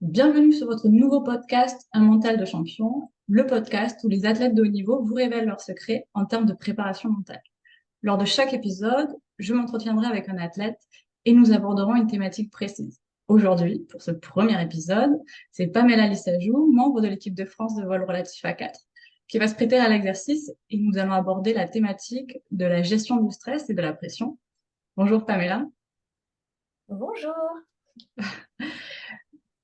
Bienvenue sur votre nouveau podcast, Un mental de champion, le podcast où les athlètes de haut niveau vous révèlent leurs secrets en termes de préparation mentale. Lors de chaque épisode, je m'entretiendrai avec un athlète et nous aborderons une thématique précise. Aujourd'hui, pour ce premier épisode, c'est Pamela Lissajou, membre de l'équipe de France de vol relatif à 4, qui va se prêter à l'exercice et nous allons aborder la thématique de la gestion du stress et de la pression. Bonjour Pamela. Bonjour.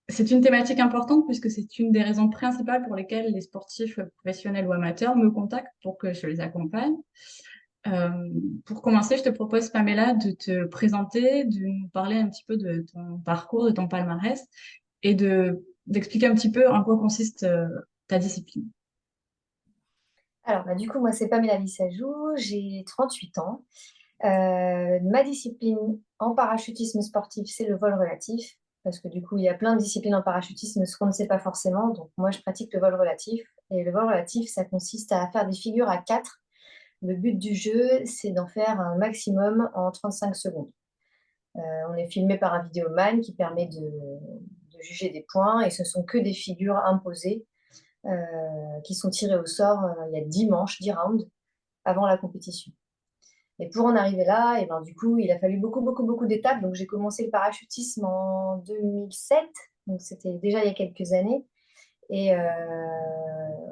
C'est une thématique importante puisque c'est une des raisons principales pour lesquelles les sportifs professionnels ou amateurs me contactent pour que je les accompagne. Euh, pour commencer, je te propose, Pamela, de te présenter, de nous parler un petit peu de ton parcours, de ton palmarès et d'expliquer un petit peu en quoi consiste ta discipline. Du coup, moi, c'est Pamela Lissajou, j'ai 38 ans. Ma discipline en parachutisme sportif, c'est le vol relatif, parce que du coup, il y a plein de disciplines en parachutisme, ce qu'on ne sait pas forcément. Donc, moi, je pratique le vol relatif. Et le vol relatif, ça consiste à faire des figures à 4. Le but du jeu, c'est d'en faire un maximum en 35 secondes. On est filmé par un vidéoman qui permet de juger des points, et ce sont que des figures imposées qui sont tirés au sort. Il y a 10 manches, 10 rounds avant la compétition. Et pour en arriver là, et ben, du coup, il a fallu beaucoup d'étapes. Donc, j'ai commencé le parachutisme en 2007. Donc, c'était déjà il y a quelques années. Et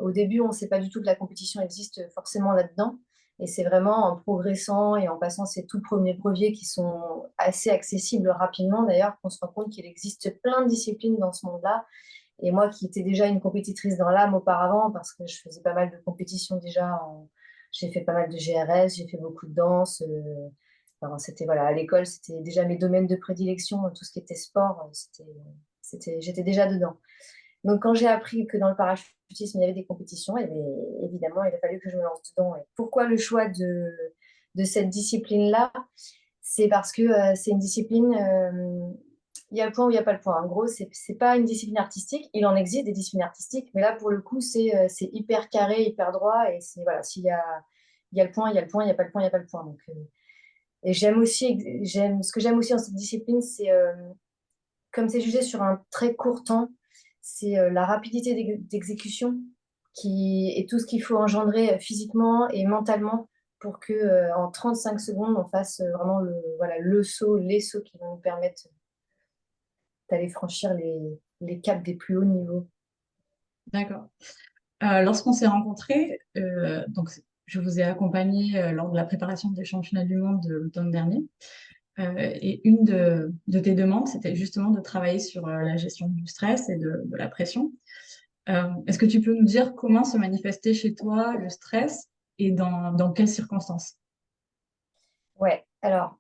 au début, on ne sait pas du tout que la compétition existe forcément là-dedans. Et c'est vraiment en progressant et en passant ces tout premiers brevets qui sont assez accessibles rapidement, d'ailleurs, qu'on se rend compte qu'il existe plein de disciplines dans ce monde-là. Et moi qui étais déjà une compétitrice dans l'âme auparavant, parce que je faisais pas mal de compétitions déjà, j'ai fait pas mal de GRS, j'ai fait beaucoup de danse. Enfin, c'était, voilà, à l'école, c'était déjà mes domaines de prédilection, tout ce qui était sport, j'étais déjà dedans. Donc quand j'ai appris que dans le parachutisme, il y avait des compétitions, et bien, évidemment, il a fallu que je me lance dedans. Et pourquoi le choix de cette discipline-là? C'est parce que c'est une discipline, il y a le point ou il n'y a pas le point. En gros, c'est pas une discipline artistique. Il en existe des disciplines artistiques, mais là, pour le coup, c'est hyper carré, hyper droit. Et c'est, voilà, il y a le point, il y a le point, il n'y a pas le point, il n'y a pas le point. Donc, et ce que j'aime aussi dans cette discipline, c'est comme c'est jugé sur un très court temps, c'est la rapidité d'exécution et tout ce qu'il faut engendrer physiquement et mentalement pour que en 35 secondes, on fasse vraiment voilà, le saut, les sauts qui vont nous permettre d'aller franchir les caps des plus hauts niveaux. D'accord. Lorsqu'on s'est rencontrés, je vous ai accompagné lors de la préparation des championnats du monde de l'automne dernier. Et une de tes demandes, c'était justement de travailler sur la gestion du stress et de la pression. Est-ce que tu peux nous dire comment se manifestait chez toi le stress et dans quelles circonstances? Ouais, alors,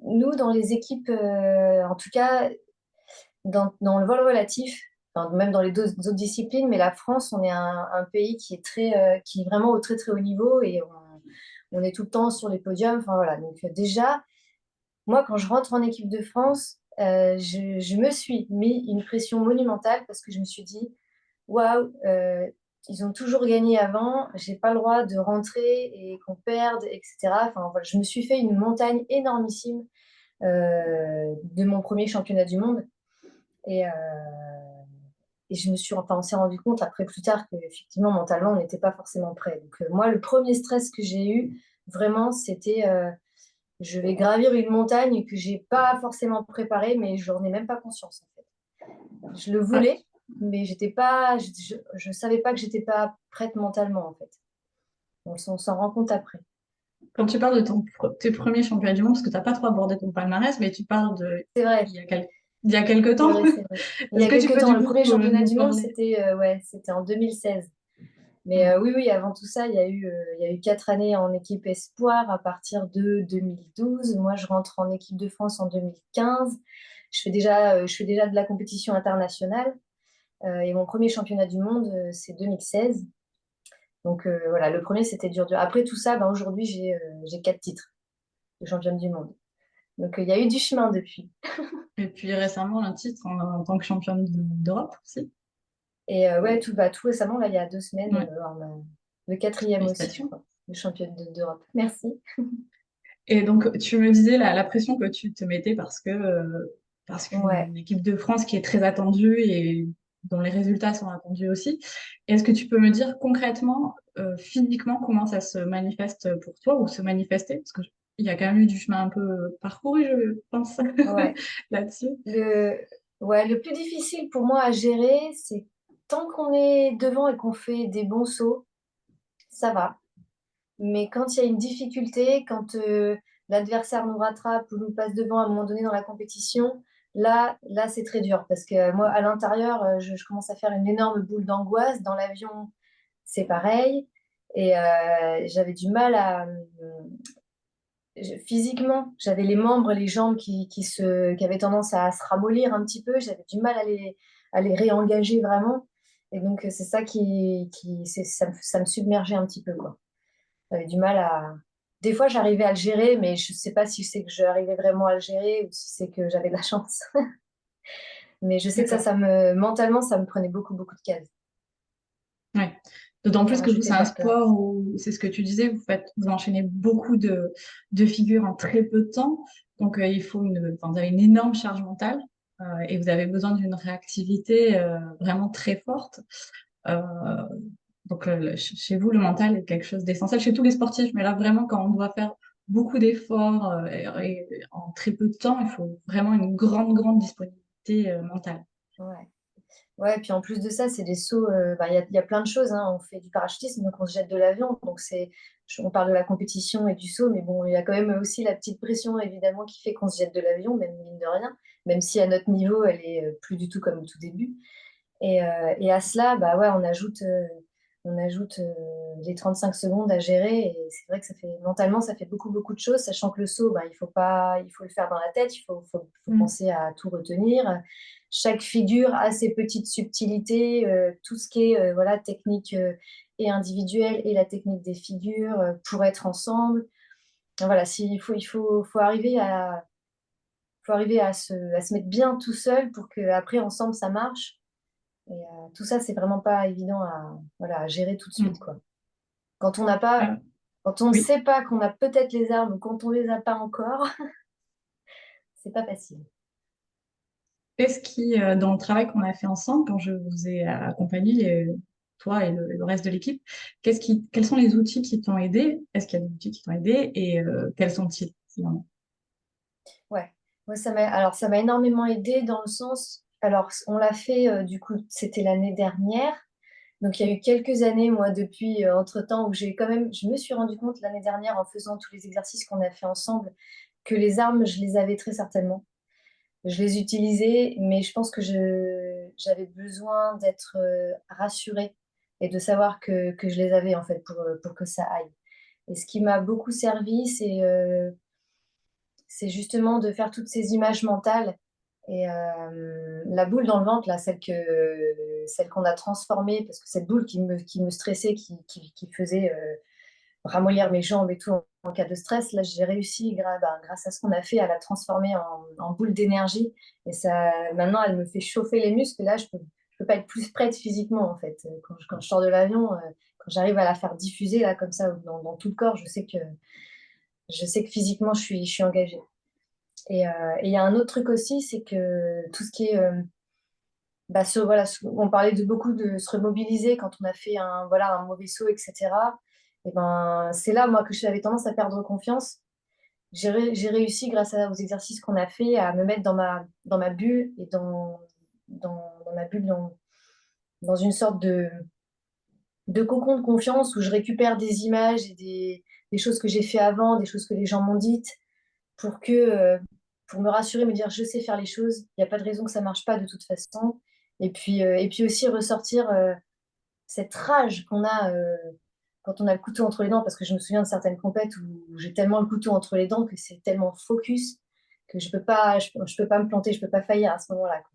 nous, dans les équipes, en tout cas, dans le vol relatif, enfin, même dans les autres disciplines, mais la France, on est un pays qui est vraiment au très très haut niveau et on est tout le temps sur les podiums. Enfin voilà. Donc déjà, moi, quand je rentre en équipe de France, je me suis mis une pression monumentale parce que je me suis dit, waouh, ils ont toujours gagné avant, j'ai pas le droit de rentrer et qu'on perde, etc. Enfin voilà, je me suis fait une montagne énormissime de mon premier championnat du monde. Et, on s'est rendu compte après plus tard qu'effectivement, mentalement, on n'était pas forcément prêt. Donc, moi, le premier stress que j'ai eu, vraiment, c'était je vais gravir une montagne que j'ai pas forcément préparée, mais je n'en ai même pas conscience, en fait. Je le Ah, voulais, mais j'étais pas, je savais pas que j'étais pas prête mentalement, en fait. On s'en rend compte après. quand tu parles de tes premiers championnats du monde, parce que tu n'as pas trop abordé ton palmarès, mais tu parles de C'est vrai, il y a quelque c'est temps. vrai, c'est vrai. Il y Est-ce a que tu quelques peux temps, du le premier coup championnat nous du monde, parler? ouais, c'était en 2016. Mais Hmm. oui, oui, avant tout ça, il y a eu 4 années en équipe espoir à partir de 2012. Moi, je rentre en équipe de France en 2015. Je fais déjà de la compétition internationale. Et mon premier championnat du monde, c'est 2016. Donc voilà, le premier, c'était dur, dur. Après tout ça, ben, aujourd'hui, j'ai 4 titres de championne du monde. Donc il y a eu du chemin depuis. Et puis récemment, un titre en tant que championne d'Europe aussi. Et ouais, tout récemment, là, il y a 2 semaines, Ouais, le quatrième aussi, je félicitations. crois, de championne d'Europe. Merci. Et donc, tu me disais la pression que tu te mettais parce que parce Ouais. qu'une équipe de France qui est très attendue et dont les résultats sont attendus aussi. Est-ce que tu peux me dire concrètement, physiquement, comment ça se manifeste pour toi ou se manifester? Parce qu'il y a quand même eu du chemin un peu parcouru, je pense, Ouais. là-dessus. Le, ouais, le plus difficile pour moi à gérer, c'est tant qu'on est devant et qu'on fait des bons sauts, ça va. Mais quand il y a une difficulté, quand l'adversaire nous rattrape ou nous passe devant à un moment donné dans la compétition, là c'est très dur. Parce que moi, à l'intérieur, je commence à faire une énorme boule d'angoisse. Dans l'avion, c'est pareil. Et j'avais du mal à, physiquement, j'avais les membres, les jambes qui avaient tendance à se ramollir un petit peu. J'avais du mal à les réengager vraiment. Et donc, c'est ça ça me submergeait un petit peu, quoi. J'avais du mal à. Des fois, j'arrivais à le gérer, mais je ne sais pas si c'est que j'arrivais vraiment à le gérer ou si c'est que j'avais de la chance. Mais je sais que D'accord. mentalement, ça me prenait beaucoup, beaucoup de cases. Ouais. D'autant Ça plus que vous, rajoutait c'est de un la peur. sport où, c'est ce que tu disais, vous enchaînez beaucoup de figures en très peu de temps. Donc, enfin, vous avez une énorme charge mentale, et vous avez besoin d'une réactivité, vraiment très forte. Euh, donc, chez vous, le mental est quelque chose d'essentiel chez tous les sportifs. Mais là, vraiment, quand on doit faire beaucoup d'efforts, et en très peu de temps, il faut vraiment une grande, grande disponibilité, mentale. Ouais. Ouais, puis en plus de ça, c'est des sauts. Bah, il y a plein de choses, hein. On fait du parachutisme, donc on se jette de l'avion. Donc on parle de la compétition et du saut, mais bon, il y a quand même aussi la petite pression, évidemment, qui fait qu'on se jette de l'avion, même mine de rien, même si à notre niveau, elle est plus du tout comme au tout début. Et à cela, bah ouais, on ajoute les 35 secondes à gérer. Et c'est vrai que mentalement, ça fait beaucoup, beaucoup de choses, sachant que le saut, bah, il faut le faire dans la tête, il faut Mm. penser à tout retenir. Chaque figure a ses petites subtilités, tout ce qui est voilà, technique et individuelle et la technique des figures pour être ensemble. Voilà, il faut arriver à se mettre bien tout seul pour qu'après, ensemble, ça marche. Et tout ça, c'est vraiment pas évident voilà, à gérer tout de suite, Mm. quoi. Quand on n'a pas, Euh, quand on ne oui. sait pas qu'on a peut-être les armes ou quand on les a pas encore, c'est pas facile. Qu'est-ce qui, dans le travail qu'on a fait ensemble, quand je vous ai accompagné, toi et le reste de l'équipe, quels sont les outils qui t'ont aidé? Est-ce qu'il y a des outils qui t'ont aidé et quels sont-ils? S'il y en a. Ouais. Moi, ça m'a énormément aidé dans le sens, alors on l'a fait, du coup, c'était l'année dernière. Donc il y a eu quelques années, moi, depuis, entre-temps, où je me suis rendu compte l'année dernière en faisant tous les exercices qu'on a fait ensemble, que les armes, je les avais très certainement. Je les utilisais, mais je pense que j'avais besoin d'être rassurée et de savoir que je les avais en fait pour que ça aille. Et ce qui m'a beaucoup servi, c'est justement de faire toutes ces images mentales et la boule dans le ventre, là, celle qu'on a transformée, parce que cette boule qui me stressait, qui faisait ramollir mes jambes et tout en cas de stress. Là, j'ai réussi, grâce à ce qu'on a fait, à la transformer en boule d'énergie. Et ça, maintenant, elle me fait chauffer les muscles. Là, je peux pas être plus prête physiquement, en fait. Quand je sors de l'avion, quand j'arrive à la faire diffuser, là, comme ça, dans tout le corps, je sais que physiquement, je suis engagée. Et il y a un autre truc aussi, c'est que tout ce qui est voilà, on parlait de beaucoup de se remobiliser quand on a fait un mauvais saut, etc. Et ben, c'est là, moi, que j'avais tendance à perdre confiance. J'ai réussi, grâce aux exercices qu'on a fait, à me mettre dans ma bulle et dans ma bulle, dans une sorte de cocon de confiance où je récupère des images et des choses que j'ai fait avant, des choses que les gens m'ont dites, pour me rassurer, me dire je sais faire les choses, il n'y a pas de raison que ça ne marche pas de toute façon. Et puis aussi ressortir cette rage qu'on a quand on a le couteau entre les dents, parce que je me souviens de certaines compètes où j'ai tellement le couteau entre les dents que c'est tellement focus que je peux pas me planter, je peux pas faillir à ce moment-là, quoi.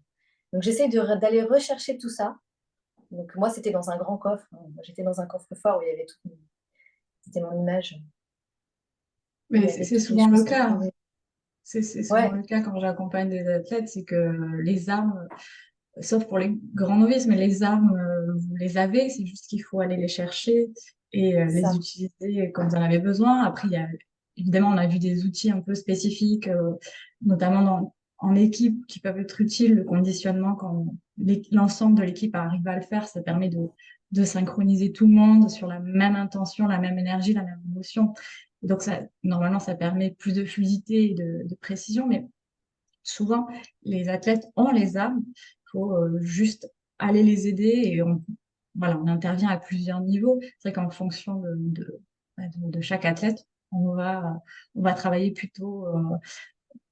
Donc j'essaie d'aller rechercher tout ça. Donc moi, c'était dans un grand coffre, hein. J'étais dans un coffre-fort où il y avait tout. C'était mon image. Il Mais y c'est avait c'est toutes les souvent choses le qui cas. pouvaient. C'est souvent Ouais, le cas quand j'accompagne des athlètes, c'est que les armes, sauf pour les grands novices, mais les armes, vous les avez, c'est juste qu'il faut aller les chercher et les ça. utiliser quand vous en avez besoin. Après, évidemment, on a vu des outils un peu spécifiques, notamment en équipe qui peuvent être utiles. Le conditionnement, quand l'ensemble de l'équipe arrive à le faire, ça permet de synchroniser tout le monde sur la même intention, la même énergie, la même émotion. Donc, ça, normalement, ça permet plus de fluidité et de précision, mais souvent, les athlètes ont les armes. Il faut juste aller les aider et voilà, on intervient à plusieurs niveaux. C'est vrai qu'en fonction de chaque athlète, on va travailler plutôt.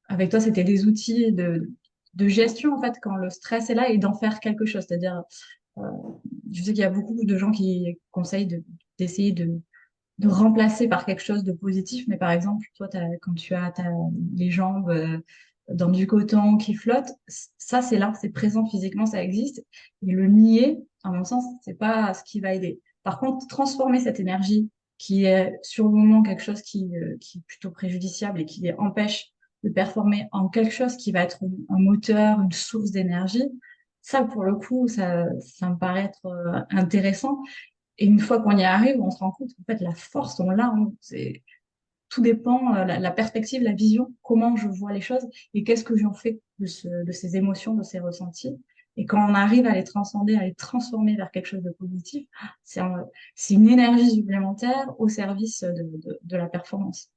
Avec toi, c'était des outils de gestion, en fait, quand le stress est là et d'en faire quelque chose. C'est-à-dire, euh, je sais qu'il y a beaucoup de gens qui conseillent d'essayer de remplacer par quelque chose de positif. Mais par exemple, toi, quand les jambes dans du coton qui flottent, ça, c'est là, c'est présent physiquement, ça existe. Et le nier, à mon sens, c'est pas ce qui va aider. Par contre, transformer cette énergie qui est sur le moment quelque chose qui est plutôt préjudiciable et qui les empêche de performer en quelque chose qui va être un moteur, une source d'énergie, ça, pour le coup, ça me paraît être intéressant. Et une fois qu'on y arrive, on se rend compte qu'en fait, la force, on l'a. Tout dépend, la perspective, la vision, comment je vois les choses et qu'est-ce que j'en fais de ces émotions, de ces ressentis. Et quand on arrive à les transcender, à les transformer vers quelque chose de positif, c'est une énergie supplémentaire au service de la performance.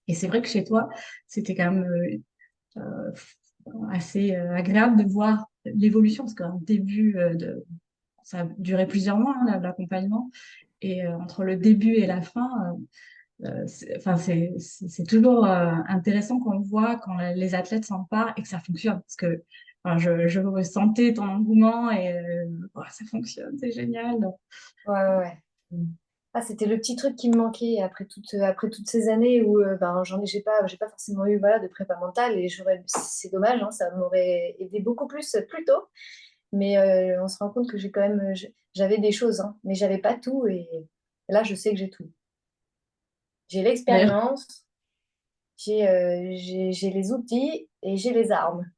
Et c'est vrai que chez toi, c'était quand même assez agréable de voir l'évolution, parce qu'un début ça a duré plusieurs mois, hein, l'accompagnement. Et entre le début et la fin, enfin, c'est toujours intéressant qu'on voit quand les athlètes s'emparent et que ça fonctionne. Parce que enfin, je ressentais ton engouement et ça fonctionne, c'est génial. Donc, Ouais, ouais, ouais. Ah, c'était le petit truc qui me manquait après toutes ces années où ben, j'ai pas forcément eu voilà, de prépa mentale et c'est dommage, hein, ça m'aurait aidé beaucoup plus tôt. Mais on se rend compte que j'ai quand même, j'avais des choses, hein, mais j'avais pas tout et là, je sais que j'ai tout. J'ai d'ailleurs, l'expérience, j'ai les outils et j'ai les armes.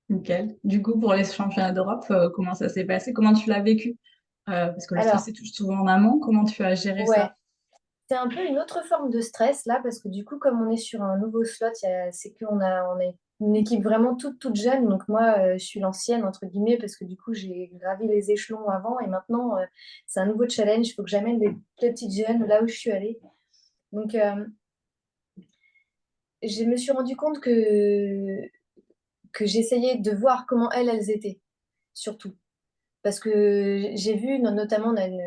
nickel. Du coup, pour les championnats d'Europe, comment ça s'est passé? Comment tu l'as vécu? Parce que le stress Alors, est toujours souvent en amont. Comment tu as géré ouais, ça? c'est un peu une autre forme de stress là, parce que du coup, comme on est sur un nouveau slot, c'est on a une équipe vraiment toute jeune. Donc moi, je suis l'ancienne, entre guillemets, parce que du coup, j'ai gravi les échelons avant et maintenant, c'est un nouveau challenge. Il faut que j'amène des petites jeunes là où je suis allée. Donc, je me suis rendu compte que j'essayais de voir comment elles étaient, surtout. Parce que j'ai vu, notamment, on a une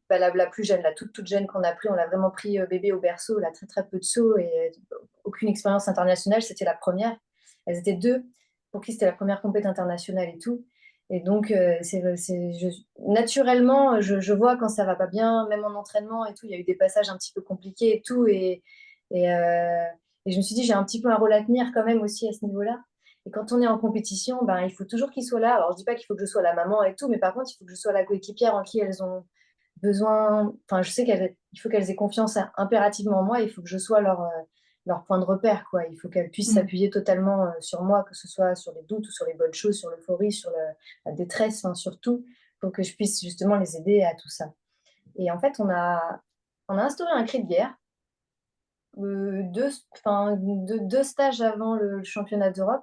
la plus jeune, la toute jeune qu'on a pris, on l'a vraiment pris bébé au berceau, elle a très peu de sauts et aucune expérience internationale, c'était la première. Elles étaient deux, pour qui c'était la première compétition internationale et tout. Et donc, naturellement, je vois quand ça va pas bien, même en entraînement et tout, il y a eu des passages un petit peu compliqués et tout. Et, euh, et je me suis dit, j'ai un petit peu un rôle à tenir quand même aussi à ce niveau-là. Et quand on est en compétition, ben, il faut toujours qu'ils soient là. Alors, je dis pas qu'il faut que je sois la maman et tout, mais par contre, il faut que je sois la coéquipière en qui elles ont besoin. Enfin, je sais qu'il faut qu'elles aient confiance impérativement en moi. Il faut que je sois leur point de repère, quoi. Il faut qu'elles puissent Mm. s'appuyer totalement sur moi, que ce soit sur les doutes ou sur les bonnes choses, sur l'euphorie, sur la détresse, enfin, surtout, pour que je puisse justement les aider à tout ça. Et en fait, on a instauré un cri de guerre. Deux stages avant le championnat d'Europe.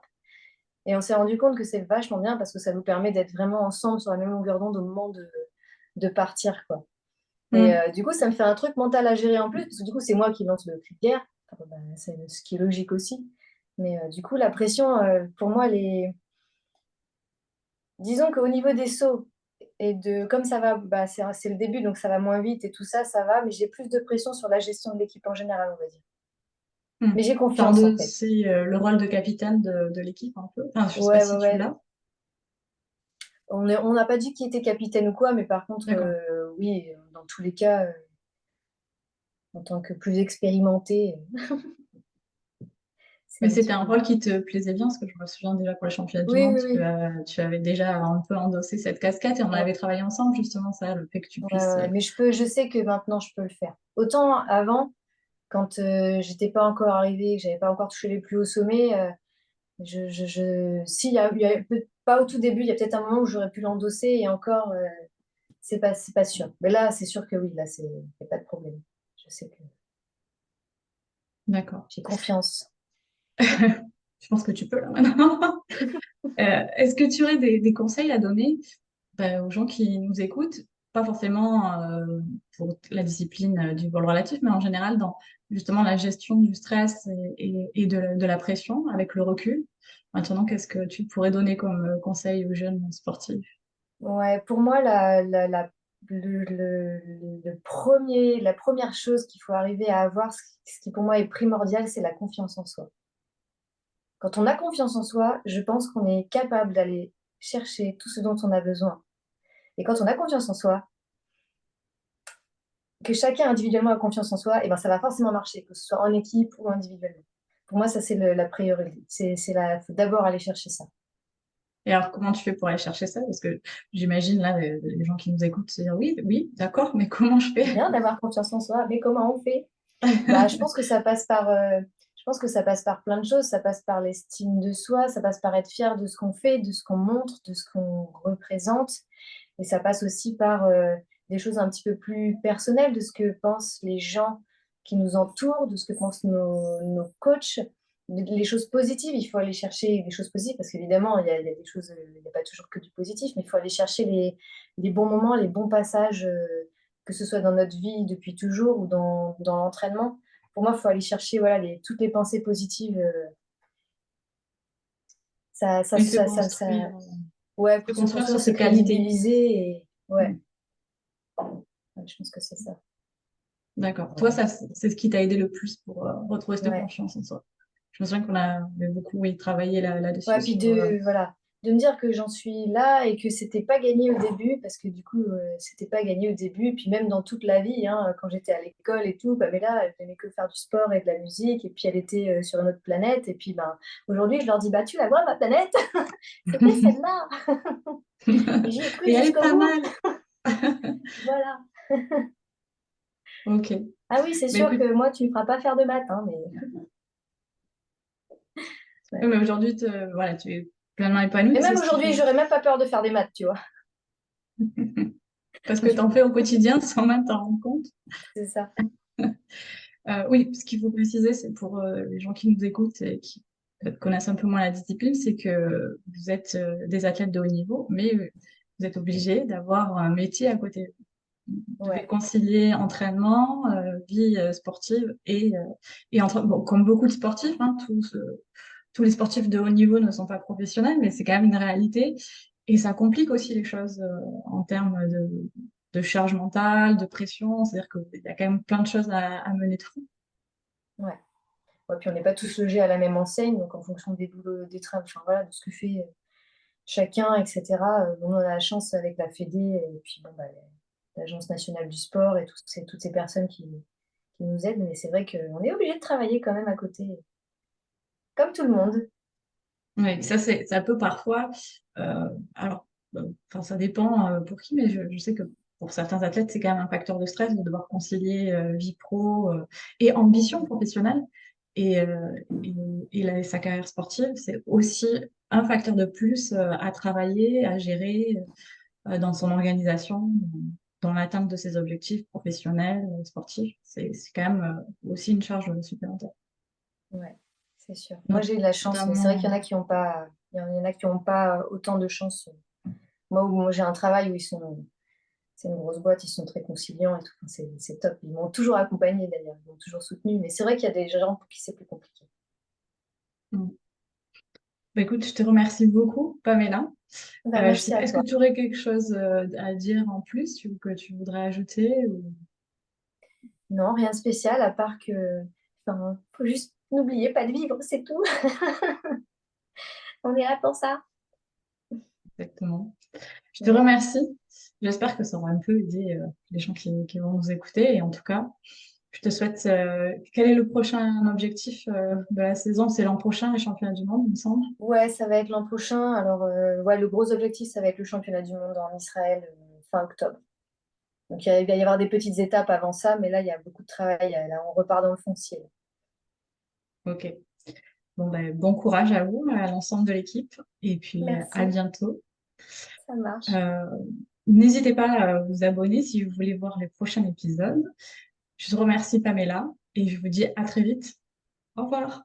Et on s'est rendu compte que c'est vachement bien parce que ça nous permet d'être vraiment ensemble sur la même longueur d'onde au moment de partir, quoi. Et Mm. du coup, ça me fait un truc mental à gérer en plus, parce que du coup, c'est moi qui lance le cri de guerre. Bah, c'est ce qui est logique aussi. Mais du coup, la pression, pour moi, disons qu'au niveau des sauts, et comme ça va, bah, c'est le début, donc ça va moins vite et tout ça, ça va, mais j'ai plus de pression sur la gestion de l'équipe en général, on va dire. Mm. Mais j'ai Tu as confiance, en fait. endossé le rôle de capitaine de l'équipe un peu. Enfin, je sais pas Ouais, ouais, si tu ouais. l'as. On n'a pas dit qui était capitaine ou quoi, mais par contre, D'accord. oui, dans tous les cas, en tant que plus expérimenté, c'est Mais un c'était petit un peu. rôle qui te plaisait bien, parce que je me souviens déjà pour les championnats du Oui, monde, oui, oui. tu avais déjà un peu endossé cette casquette et on Ouais, avait travaillé ensemble justement ça, le fait que tu ouais, puisses. ouais. Mais je sais que maintenant je peux le faire. Autant avant, quand j'étais pas encore arrivée, que j'avais pas encore touché les plus hauts sommets, si, pas au tout début, il y a peut-être un moment où j'aurais pu l'endosser et encore, c'est pas sûr. Mais là, c'est sûr que oui, là, il n'y a pas de problème. Je sais que D'accord. j'ai confiance. Je pense que tu peux là maintenant. Est-ce que tu aurais des conseils à donner aux gens qui nous écoutent, pas forcément pour la discipline du vol relatif, mais en général dans justement la gestion du stress et de la pression avec le recul. Maintenant, qu'est-ce que tu pourrais donner comme conseil aux jeunes sportifs? Ouais, pour moi, la première chose qu'il faut arriver à avoir, ce qui pour moi est primordial, c'est la confiance en soi. Quand on a confiance en soi, je pense qu'on est capable d'aller chercher tout ce dont on a besoin. Et quand on a confiance en soi, que chacun individuellement a confiance en soi, et ben ça va forcément marcher, que ce soit en équipe ou individuellement. Pour moi, ça, c'est la priorité. Faut d'abord aller chercher ça. Et alors, comment tu fais pour aller chercher ça? Parce que j'imagine là, les gens qui nous écoutent se dire oui, oui, d'accord, mais comment je C'est fais? bien d'avoir confiance en soi, mais comment on fait? Bah, je pense que ça passe par plein de choses. Ça passe par l'estime de soi, ça passe par être fier de ce qu'on fait, de ce qu'on montre, de ce qu'on représente. Et ça passe aussi par des choses un petit peu plus personnelles, de ce que pensent les gens qui nous entourent, de ce que pensent nos coachs, les choses positives. Il faut aller chercher des choses positives parce qu'évidemment, il y a des choses, il n'y a pas toujours que du positif, mais il faut aller chercher les bons moments, les bons passages, que ce soit dans notre vie depuis toujours ou dans l'entraînement. Pour moi, il faut aller chercher voilà, toutes les pensées positives. Ça, ça, Et se ça, ça, ça- construire, ouais, se pour se construire construire, sur se ses qualités. crédibiliser. Et, ouais. Mm. Ouais, je pense que c'est ça. D'accord. Toi, ça, c'est ce qui t'a aidé le plus pour retrouver cette Ouais. confiance en soi. Je me souviens qu'on avait beaucoup, oui, travaillé là-dessus Ouais, puis sur. de me dire que j'en suis là et que c'était pas gagné au début, parce que du coup, c'était pas gagné au début, et puis même dans toute la vie, hein, quand j'étais à l'école et tout, Pamela, elle n'aimait que faire du sport et de la musique, et puis elle était sur une autre planète, et puis ben, aujourd'hui, je leur dis, bah tu la vois, ma planète, c'était celle-là, et j'y ai cru Et elle est jusqu'au pas bout, mal. voilà. Ok. Ah oui, c'est Mais sûr écoute, que moi, tu me feras pas faire de maths, hein, mais oui, ouais. mais aujourd'hui, voilà, tu es pleinement épanouie, Et c'est même ce qui aujourd'hui, compte. j'aurais même pas peur de faire des maths, tu vois, Parce que tu en fais au quotidien sans même t'en rendre compte. c'est ça. Oui, ce qu'il faut préciser, c'est pour les gens qui nous écoutent et qui peut-être connaissent un peu moins la discipline, c'est que vous êtes des athlètes de haut niveau, mais vous êtes obligés d'avoir un métier à côté. Vous devez Ouais, concilier entraînement, vie sportive bon, comme beaucoup de sportifs, hein, tous les sportifs de haut niveau ne sont pas professionnels, mais c'est quand même une réalité. Et ça complique aussi les choses en termes de charge mentale, de pression. C'est-à-dire qu'il y a quand même plein de choses à mener de front. ouais. Ouais, puis on n'est pas tous logés à la même enseigne, donc en fonction des boulots, des travaux, enfin voilà, de ce que fait chacun, etc. On a la chance avec la Fédé et puis bon, bah, l'Agence nationale du sport et toutes ces personnes qui nous aident, mais c'est vrai qu'on est obligé de travailler quand même à côté, comme tout le monde. Oui, ça peut parfois, alors, enfin, ça dépend pour qui, mais je sais que pour certains athlètes, c'est quand même un facteur de stress de devoir concilier vie pro et ambition professionnelle. Et, sa carrière sportive, c'est aussi un facteur de plus à travailler, à gérer dans son organisation, dans l'atteinte de ses objectifs professionnels, sportifs. C'est quand même aussi une charge supplémentaire. Ouais, c'est sûr. Moi, j'ai de la chance, mais c'est vrai qu'il y Notamment, en a qui n'ont pas, il y en a qui ont pas autant de chance. Moi, j'ai un travail où c'est une grosse boîte, ils sont très conciliants et tout. Enfin, c'est top. Ils m'ont toujours accompagné d'ailleurs, ils m'ont toujours soutenu. Mais c'est vrai qu'il y a des gens pour qui c'est plus compliqué. bah, écoute, je te remercie beaucoup, Pamela. Bah, Je sais merci pas, à est-ce que toi. tu aurais quelque chose à dire en plus que tu voudrais ajouter Non, rien de spécial, à part que, enfin, faut juste n'oubliez pas de vivre, c'est tout. On est là pour ça. exactement. Je te Ouais. remercie. J'espère que ça aura un peu aidé les gens qui vont nous écouter. Et en tout cas, je te souhaite. Quel est le prochain objectif de la saison? C'est l'an prochain, les championnats du monde, il me semble. Ouais, ça va être l'an prochain. Alors, ouais, le gros objectif, ça va être le championnat du monde en Israël fin octobre. Donc, il va y avoir des petites étapes avant ça, mais là, il y a beaucoup de travail. Là, on repart dans le foncier. Ok. Bon, ben, bon courage à vous, à l'ensemble de l'équipe. Et puis, à Merci, bientôt. ça marche. Euh, N'hésitez pas à vous abonner si vous voulez voir les prochains épisodes. Je te remercie, Pamela, et je vous dis à très vite. Au revoir.